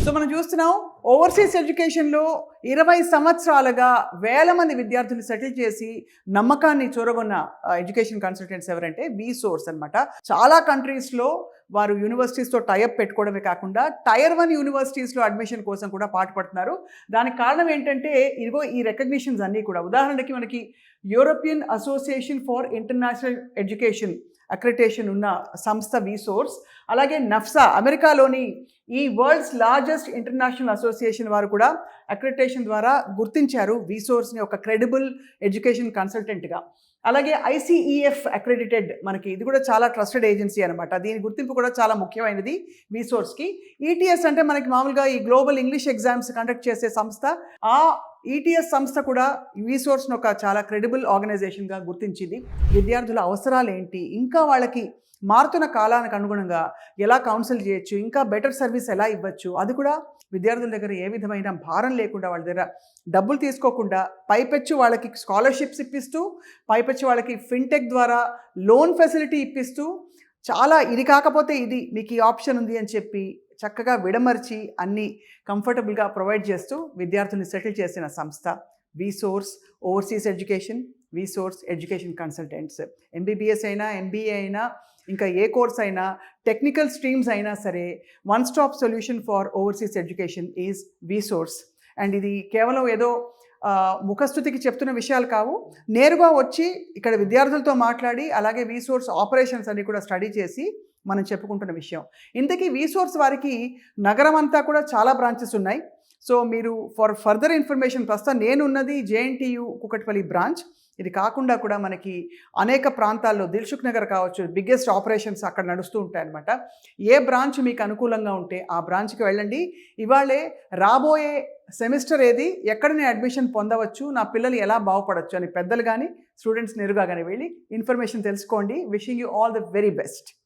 So మనం చూస్తున్నాం overseas ఎడ్యుకేషన్లో 20 సంవత్సరాలుగా వేల మంది విద్యార్థులు సెటిల్ చేసి నమ్మకాన్ని చూరగొన్న ఎడ్యుకేషన్ కన్సల్టెంట్స్ ఎవరంటే వీసోర్స్ అన్నమాట. చాలా కంట్రీస్లో వారు యూనివర్సిటీస్తో టైఅప్ పెట్టుకోవడమే కాకుండా టైర్ 1 యూనివర్సిటీస్లో అడ్మిషన్ కోసం కూడా పాటుపడుతున్నారు. దానికి కారణం ఏంటంటే ఇదిగో ఈ రికగ్నిషన్స్ అన్నీ కూడా. ఉదాహరణకి మనకి European association for international education accreditation ఉన్న సంస్థ వీసోర్స్, అలాగే నఫ్సా అమెరికాలోని ఈ వరల్డ్స్ లార్జెస్ట్ ఇంటర్నేషనల్ అసోసియేషన్ వారు కూడా అక్రిడిటేషన్ ద్వారా గుర్తించారు వీసోర్స్ని ఒక క్రెడిబుల్ ఎడ్యుకేషన్ కన్సల్టెంట్గా. అలాగే ఐసిఈఎఫ్ అక్రెడిటెడ్, మనకి ఇది కూడా చాలా ట్రస్టెడ్ ఏజెన్సీ అనమాట. దీని గుర్తింపు కూడా చాలా ముఖ్యమైనది వీసోర్స్కి. ఈటీఎస్ అంటే మనకి మామూలుగా ఈ గ్లోబల్ ఇంగ్లీష్ ఎగ్జామ్స్ కండక్ట్ చేసే సంస్థ. ఆ ఈటీఎస్ సంస్థ కూడా వీసోర్స్ని ఒక చాలా క్రెడిబుల్ ఆర్గనైజేషన్గా గుర్తించింది. విద్యార్థుల అవసరాలు ఏంటి, ఇంకా వాళ్ళకి మారుతున్న కాలానికి అనుగుణంగా ఎలా కౌన్సిల్ చేయొచ్చు, ఇంకా బెటర్ సర్వీస్ ఎలా ఇవ్వచ్చు, అది కూడా విద్యార్థుల దగ్గర ఏ విధమైన భారం లేకుండా, వాళ్ళ దగ్గర డబ్బులు తీసుకోకుండా పైపెచ్చు వాళ్ళకి స్కాలర్షిప్స్ ఇప్పిస్తూ, పైపెచ్చు వాళ్ళకి ఫిన్టెక్ ద్వారా లోన్ ఫెసిలిటీ ఇప్పిస్తూ, చాలా ఇది కాకపోతే ఇది మీకు ఈ ఆప్షన్ ఉంది అని చెప్పి చక్కగా విడమర్చి అన్నీ కంఫర్టబుల్గా ప్రొవైడ్ చేస్తూ విద్యార్థుల్ని సెటిల్ చేసిన సంస్థ వీసోర్స్ overseas education, వీసోర్స్ education consultants. MBBS అయినా, ఎంబీఏ అయినా, ఇంకా ఏ కోర్స్ అయినా, టెక్నికల్ స్ట్రీమ్స్ అయినా సరే, one stop solution for overseas education is వీసోర్స్. And ఇది కేవలం ఏదో ముఖస్థుతికి చెప్తున్న విషయాలు కావు. నేరుగా వచ్చి ఇక్కడ విద్యార్థులతో మాట్లాడి, అలాగే వీసోర్స్ ఆపరేషన్స్ అన్ని కూడా స్టడీ చేసి మనం చెప్పుకుంటున్న విషయం. ఇంతకీ వీసోర్స్ వారికి నగరం అంతా కూడా చాలా బ్రాంచెస్ ఉన్నాయి. సో మీరు ఫర్దర్ ఇన్ఫర్మేషన్, ప్రస్తుతం నేనున్నది జేఎన్టీయు కూకట్పల్లి బ్రాంచ్. ఇది కాకుండా కూడా మనకి అనేక ప్రాంతాల్లో దిల్సుఖ్ నగర్ కావచ్చు, బిగ్గెస్ట్ ఆపరేషన్స్ అక్కడ నడుస్తూ ఉంటాయన్నమాట. ఏ బ్రాంచ్ మీకు అనుకూలంగా ఉంటే ఆ బ్రాంచ్కి వెళ్ళండి. ఇవాళే రాబోయే సెమిస్టర్ ఏది, ఎక్కడ నేను అడ్మిషన్ పొందవచ్చు, నా పిల్లలు ఎలా బాగుపడవచ్చు అని పెద్దలు కానీ స్టూడెంట్స్ నేరుగా కానీ వెళ్ళి ఇన్ఫర్మేషన్ తెలుసుకోండి. Wishing you all the very best.